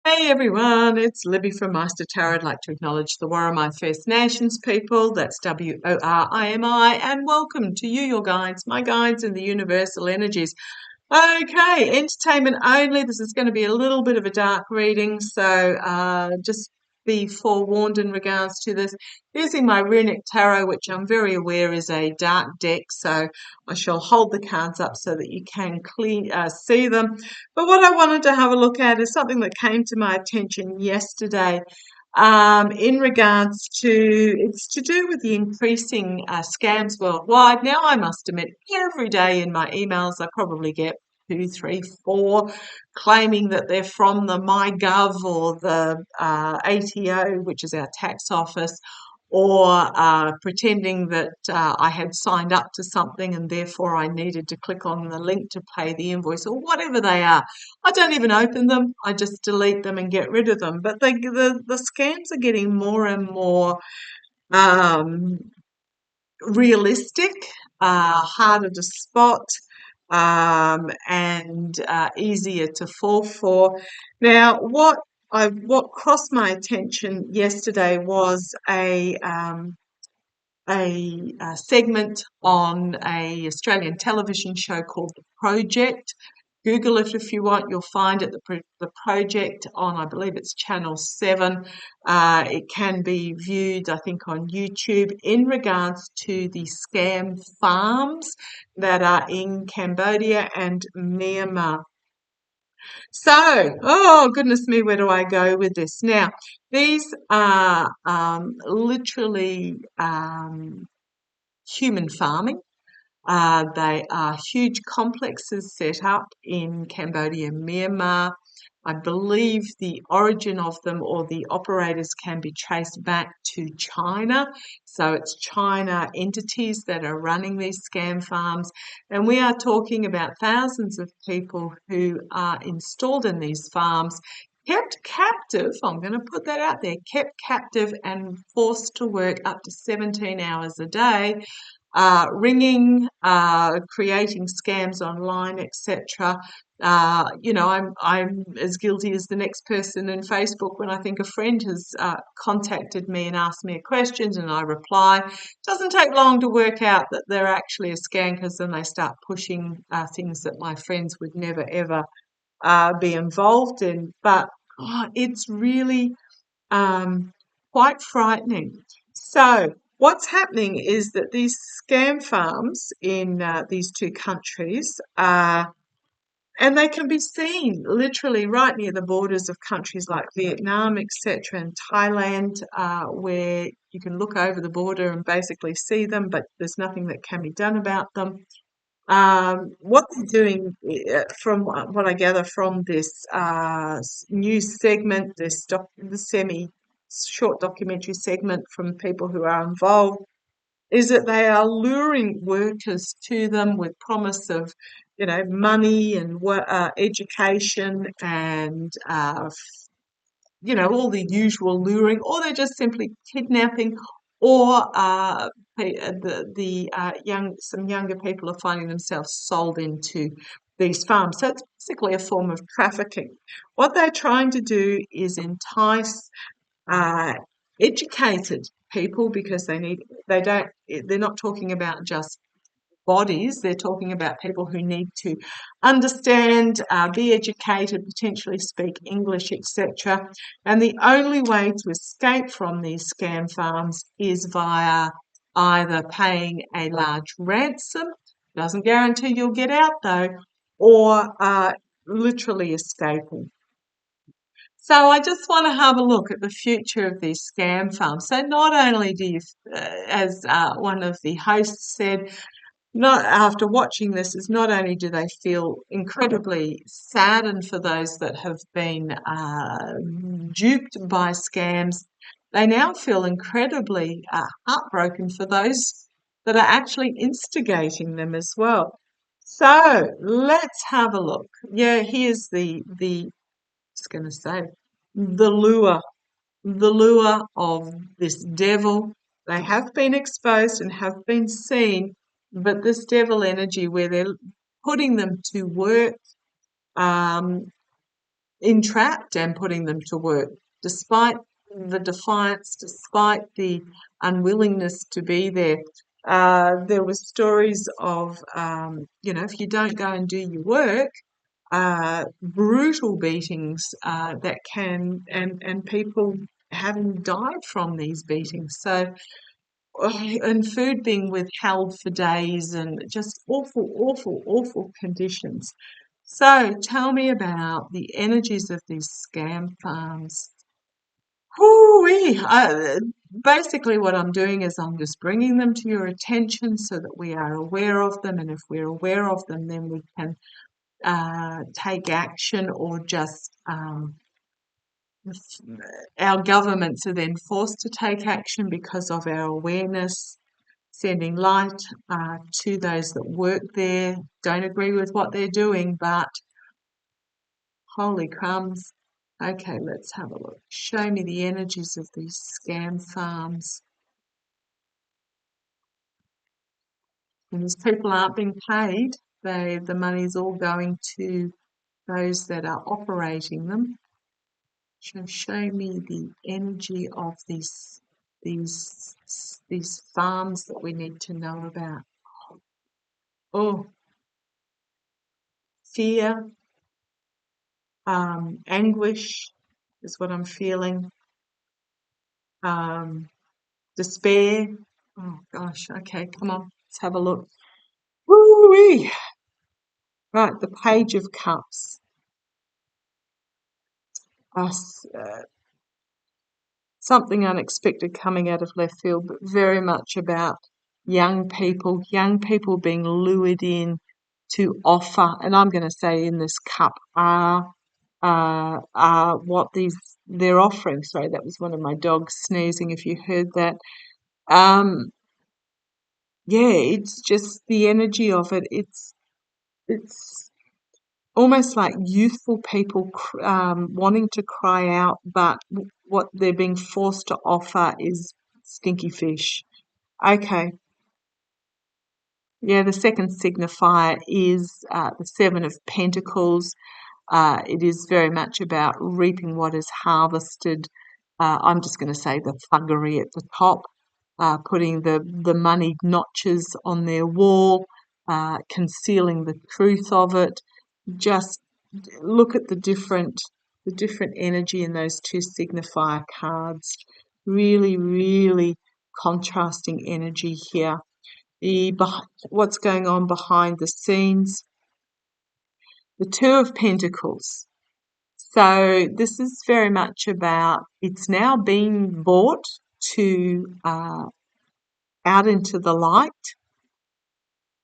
Hey everyone, it's Libby from Meister Tarot. I'd like to acknowledge the Warramai First Nations people, that's WORIMI, and welcome to you, your guides, my guides in the universal energies. Okay, entertainment only. This is going to be a little bit of a dark reading, so just be forewarned in regards to this. Using my runic tarot, which I'm very aware is a dark deck, so I shall hold the cards up so that you can see them. But what I wanted to have a look at is something that came to my attention yesterday. In regards to, it's to do with the increasing scams worldwide. Now, I must admit, every day in my emails, I probably get 2, 3, 4 claiming that they're from the MyGov or the ATO, which is our tax office, or pretending that I had signed up to something and therefore I needed to click on the link to pay the invoice or whatever they are. I don't even open them. I just delete them and get rid of them. But the scams are getting more and more um, realistic, harder to spot, and easier to fall for. Now, what crossed my attention yesterday was a segment on a Australian television show called The Project. Google it if you want. You'll find it, the Project, on, I believe it's Channel 7. It can be viewed, I think, on YouTube in regards to the scam farms that are in Cambodia and Myanmar. So, oh goodness me, where do I go with this? Now, these are literally human farming. They are huge complexes set up in Cambodia and Myanmar. I believe the origin of them or the operators can be traced back to China. So it's China entities that are running these scam farms. And we are talking about thousands of people who are installed in these farms, kept captive. I'm going to put that out there, kept captive and forced to work up to 17 hours a day, ringing, creating scams online, etc. I'm as guilty as the next person in Facebook when I think a friend has contacted me and asked me a question and I reply. It doesn't take long to work out that they're actually a scam, because then they start pushing things that my friends would never ever be involved in. But it's really quite frightening. So what's happening is that these scam farms in these two countries, and they can be seen literally right near the borders of countries like Vietnam, etc., and Thailand, where you can look over the border and basically see them, but there's nothing that can be done about them. What they're doing, from what I gather from this news segment, the semi-short documentary segment from people who are involved, is that they are luring workers to them with promise of, money and education and, all the usual luring, or they're just simply kidnapping, or some younger people are finding themselves sold into these farms. So it's basically a form of trafficking. What they're trying to do is entice uh, educated people, because they're not talking about just bodies, they're talking about people who need to understand, be educated, potentially speak English, etc. And the only way to escape from these scam farms is via either paying a large ransom, doesn't guarantee you'll get out though, or literally escaping. So I just want to have a look at the future of these scam farms. So not only do you, as one of the hosts said, not after watching this, is not only do they feel incredibly saddened for those that have been duped by scams, they now feel incredibly heartbroken for those that are actually instigating them as well. So let's have a look. Yeah, here's just going to say, the lure of this devil. They have been exposed and have been seen, but this devil energy where they're putting them to work, um, entrapped and putting them to work, despite the defiance, despite the unwillingness to be there. There were stories of, if you don't go and do your work, brutal beatings that can, and people having died from these beatings. So, and food being withheld for days and just awful, awful, awful conditions. So tell me about the energies of these scam farms. Whoo-wee. Basically, what I'm doing is I'm just bringing them to your attention so that we are aware of them. And if we're aware of them, then we can take action, or just our governments are then forced to take action because of our awareness, sending light to those that work there. Don't agree with what they're doing, but holy crumbs. Okay, let's have a look. Show me the energies of these scam farms. And these people aren't being paid. The money's all going to those that are operating them. So show me the energy of these farms that we need to know about. Oh, fear, anguish is what I'm feeling. Despair. Oh gosh. Okay, come on. Let's have a look. Woo-wee. Right, the Page of Cups. Something unexpected coming out of left field, but very much about young people being lured in to offer, and I'm going to say in this cup are what they're offering. Sorry, that was one of my dogs sneezing, if you heard that. Yeah, it's just the energy of it. It's almost like youthful people wanting to cry out, but what they're being forced to offer is stinky fish. Okay. Yeah, the second signifier is the Seven of Pentacles. It is very much about reaping what is harvested. I'm just going to say the thuggery at the top, putting the moneyed notches on their wall, concealing the truth of it. Just look at the different energy in those two signifier cards. Really, really contrasting energy here. What's going on behind the scenes. The Two of Pentacles. So this is very much about, it's now being brought to out into the light.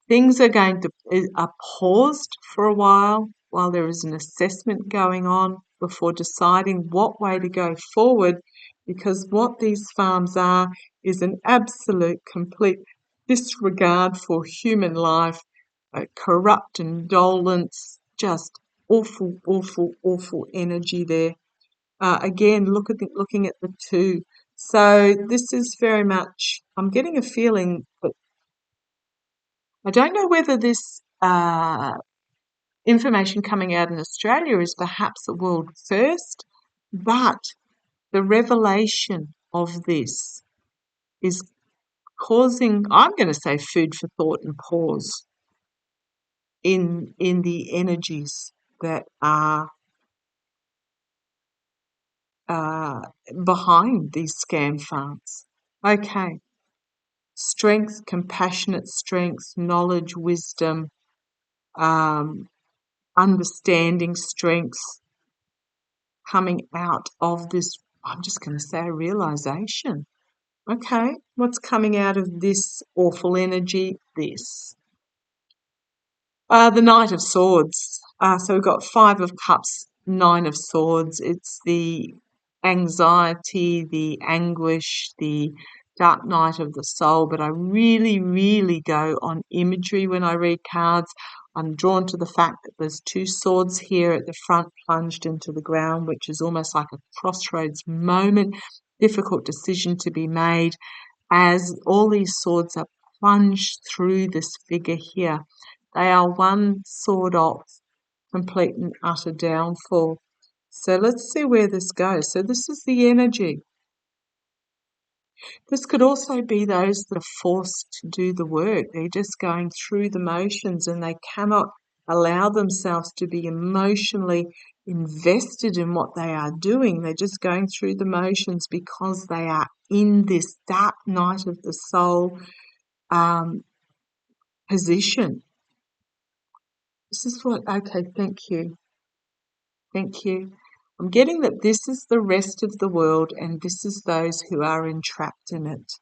Things are going to are paused for a while there is an assessment going on before deciding what way to go forward, because what these farms are is an absolute complete disregard for human life, corrupt indolence, just awful, awful, awful energy there. Again, looking at the two. So this is very much, I'm getting a feeling that I don't know whether this information coming out in Australia is perhaps a world first, but the revelation of this is causing, I'm going to say, food for thought and pause in the energies that are behind these scam farms. Okay. Strength, compassionate strength, knowledge, wisdom, understanding strengths coming out of this, I'm just going to say, a realization. Okay, what's coming out of this awful energy? This. The Knight of Swords. So we've got Five of Cups, Nine of Swords. It's the anxiety, the anguish, the dark night of the soul. But I really, really go on imagery when I read cards. I'm drawn to the fact that there's two swords here at the front plunged into the ground, which is almost like a crossroads moment, difficult decision to be made, as all these swords are plunged through this figure here. They are one sword of complete and utter downfall. So let's see where this goes. So this is the energy. This could also be those that are forced to do the work. They're just going through the motions and they cannot allow themselves to be emotionally invested in what they are doing. They're just going through the motions because they are in this dark night of the soul position. This is what, okay, thank you. Thank you. I'm getting that this is the rest of the world and this is those who are entrapped in it.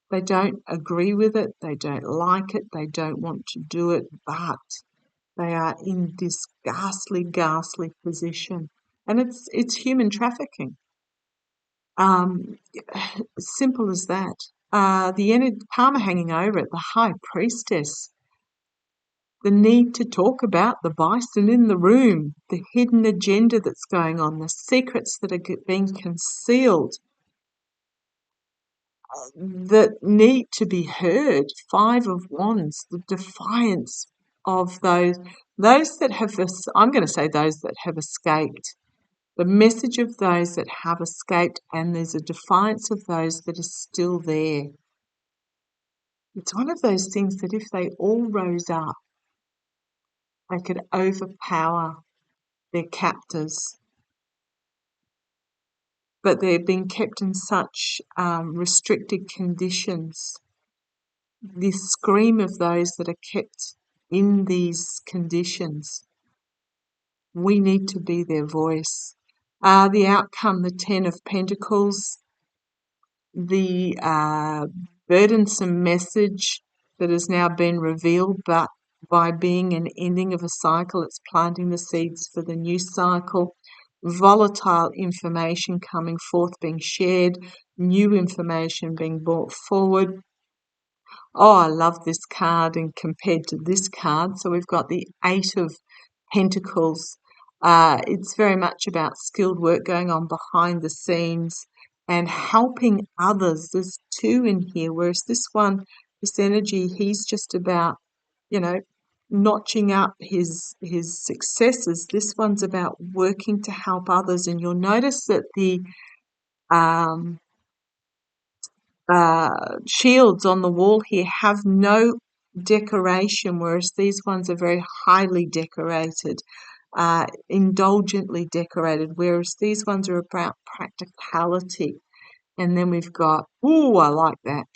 They don't agree with it, they don't like it, they don't want to do it, but they are in this ghastly, ghastly position. And it's human trafficking. Simple as that. The karma hanging over it, the high priestess, the need to talk about the bison in the room, the hidden agenda that's going on, the secrets that are being concealed, that need to be heard. Five of Wands, the defiance of those that have, I'm going to say those that have escaped. The message of those that have escaped, and there's a defiance of those that are still there. It's one of those things that if they all rose up, they could overpower their captors. But they're being kept in such restricted conditions. The scream of those that are kept in these conditions, we need to be their voice. The outcome, the Ten of Pentacles, the burdensome message that has now been revealed, but by being an ending of a cycle, it's planting the seeds for the new cycle. Volatile information coming forth, being shared, new information being brought forward. Oh, I love this card and compared to this card. So we've got the Eight of Pentacles. It's very much about skilled work going on behind the scenes and helping others. There's two in here, whereas this one, this energy, he's just about, notching up his successes. This one's about working to help others. And you'll notice that the shields on the wall here have no decoration, whereas these ones are very highly decorated, indulgently decorated, whereas these ones are about practicality. And then we've got, ooh, I like that,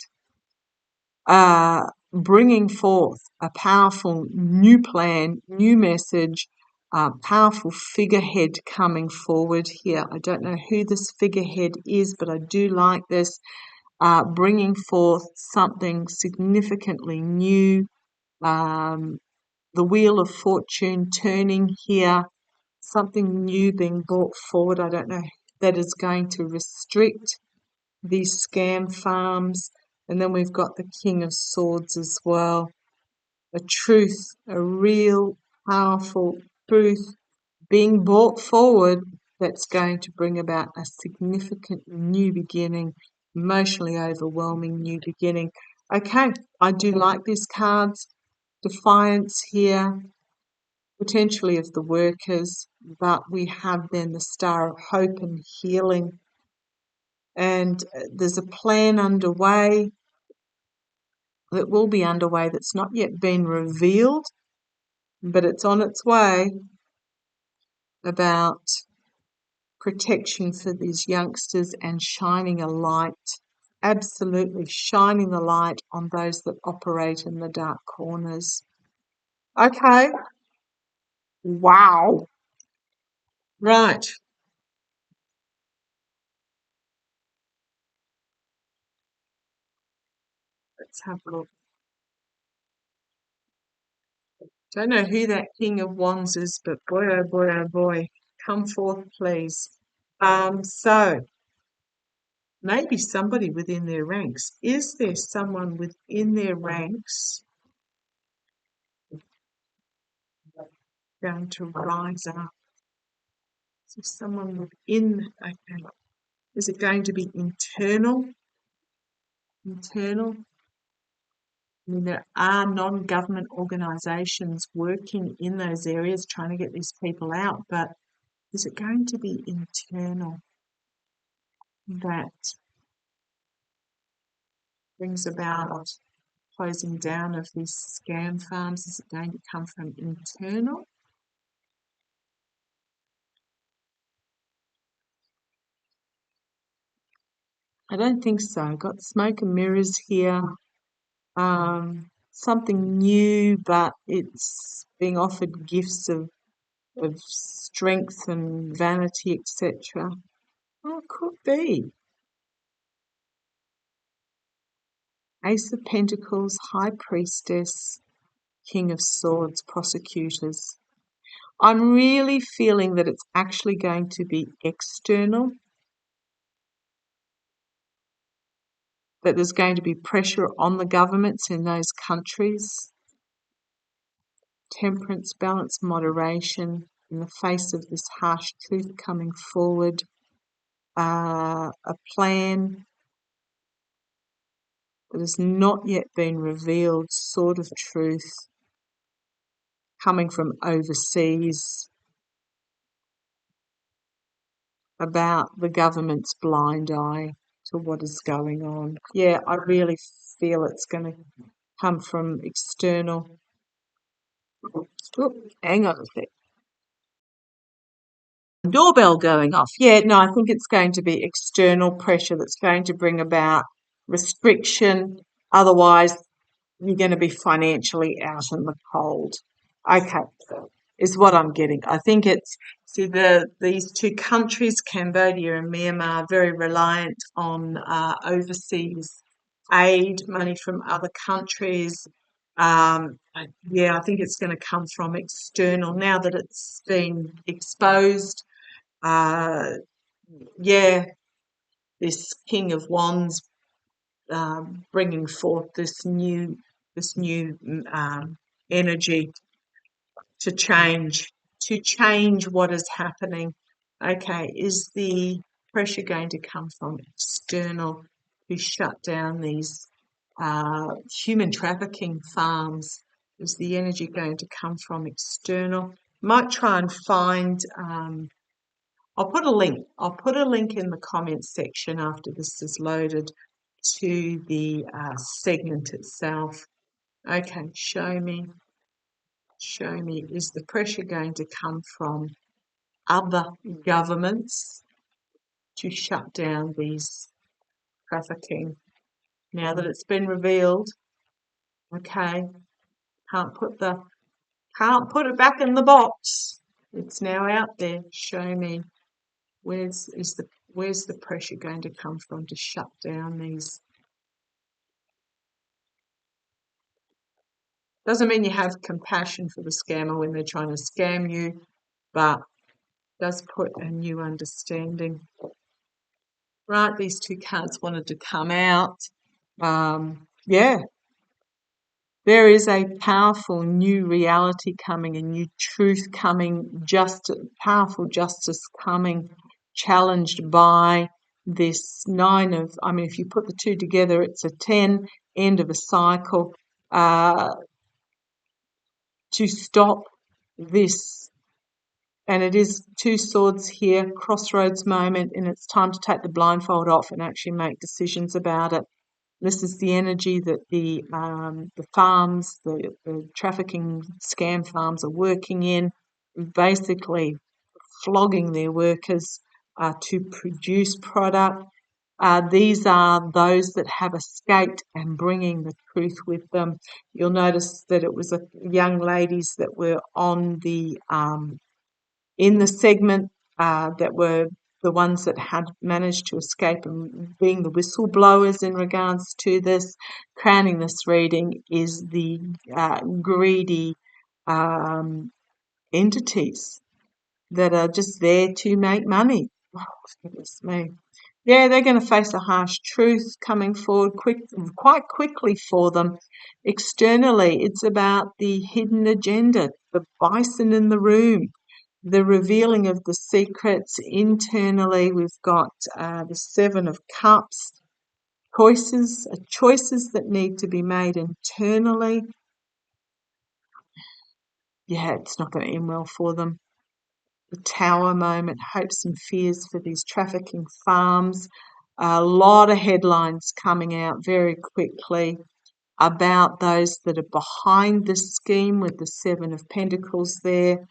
bringing forth a powerful new plan, new message, powerful figurehead coming forward here. I don't know who this figurehead is, but I do like this. Bringing forth something significantly new, the wheel of fortune turning here, something new being brought forward. I don't know, that is going to restrict these scam farms. And then we've got the King of Swords as well. A truth, a real powerful truth being brought forward that's going to bring about a significant new beginning, emotionally overwhelming new beginning. Okay, I do like these cards. Defiance here, potentially of the workers, but we have then the Star of Hope and healing. And there's a plan underway that will be underway that's not yet been revealed, but it's on its way, about protection for these youngsters and shining a light, absolutely shining the light on those that operate in the dark corners. Okay. Wow. Right. Let's have a look. Don't know who that King of Wands is, but boy, oh boy, oh boy. Come forth, please. So maybe somebody within their ranks. Is there someone within their ranks going to rise up? Is there someone within? Okay. Is it going to be internal? Internal? I mean, there are non-government organisations working in those areas trying to get these people out, but is it going to be internal that brings about closing down of these scam farms? Is it going to come from internal? I don't think so. I've got smoke and mirrors here. Something new, but it's being offered gifts of strength and vanity, etc. Oh, it could be. Ace of Pentacles, High Priestess, King of Swords, Prosecutors. I'm really feeling that it's actually going to be external, that there's going to be pressure on the governments in those countries. Temperance, balance, moderation in the face of this harsh truth coming forward. A plan that has not yet been revealed, Sword of Truth, coming from overseas, about the government's blind eye to what is going on. Yeah, I really feel it's going to come from external. Oop, hang on a sec. Doorbell going off. Yeah, no, I think it's going to be external pressure that's going to bring about restriction. Otherwise, you're going to be financially out in the cold. Okay, is what I'm getting. I think it's, see, these two countries, Cambodia and Myanmar, are very reliant on overseas aid, money from other countries. Yeah, I think it's going to come from external now that it's been exposed. Yeah, this King of Wands bringing forth this new energy to change what is happening. Okay, is the pressure going to come from external to shut down these human trafficking farms? Is the energy going to come from external? Might try and find. I'll put a link. I'll put a link in the comments section after this is loaded to the segment itself. Okay, show me, is the pressure going to come from other governments to shut down these trafficking? Now that it's been revealed, okay, can't put it back in the box. It's now out there. Show me, where's the pressure going to come from to shut down these? Doesn't mean you have compassion for the scammer when they're trying to scam you, but does put a new understanding. Right, these two cards wanted to come out. Yeah, there is a powerful new reality coming, a new truth coming, powerful justice coming, challenged by this nine of, I mean, if you put the two together, it's a 10, end of a cycle, to stop this. And it is two swords here, crossroads moment, and it's time to take the blindfold off and actually make decisions about it. This is the energy that the farms, the trafficking scam farms are working in, basically flogging their workers to produce product. These are those that have escaped and bringing the truth with them. You'll notice that it was young ladies that were on the in the segment that were the ones that had managed to escape and being the whistleblowers in regards to this. Crowning this reading is the greedy entities that are just there to make money. Oh, goodness me. Yeah, they're going to face a harsh truth coming forward quite quickly for them. Externally, it's about the hidden agenda, the bison in the room, the revealing of the secrets. Internally, we've got the Seven of Cups, choices that need to be made internally. Yeah, it's not going to end well for them. The Tower moment, hopes and fears for these trafficking farms. A lot of headlines coming out very quickly about those that are behind this scheme with the Seven of Pentacles there.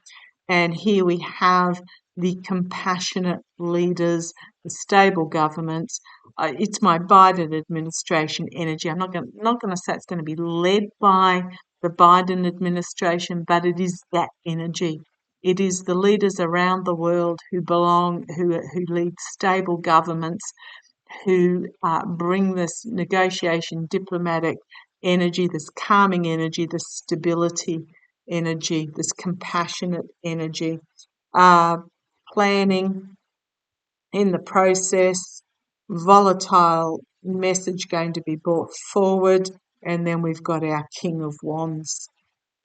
And here we have the compassionate leaders, the stable governments. It's my Biden administration energy. I'm not going to say it's going to be led by the Biden administration, but it is that energy. It is the leaders around the world who lead stable governments, who bring this negotiation, diplomatic energy, this calming energy, this stability energy, this compassionate energy, planning in the process, volatile message going to be brought forward, and then we've got our King of Wands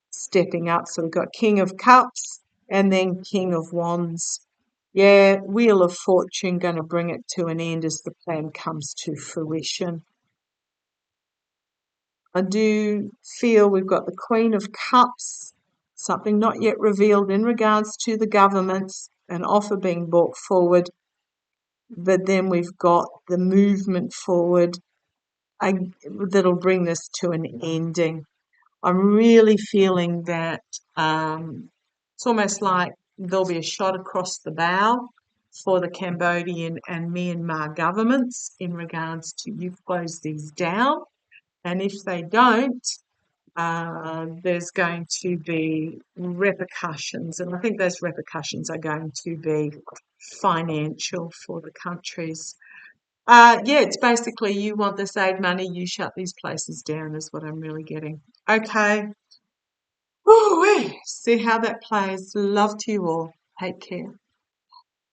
stepping up. So we've got King of Cups and then King of Wands. Yeah, Wheel of Fortune going to bring it to an end as the plan comes to fruition. I do feel we've got the Queen of Cups, something not yet revealed in regards to the governments, an offer being brought forward, but then we've got the movement forward that'll bring this to an ending. I'm really feeling that it's almost like there'll be a shot across the bow for the Cambodian and Myanmar governments in regards to you've closed these down. And if they don't, there's going to be repercussions. And I think those repercussions are going to be financial for the countries. Yeah, it's basically you want this aid money, you shut these places down is what I'm really getting. Okay. Woo-wee. See how that plays. Love to you all. Take care.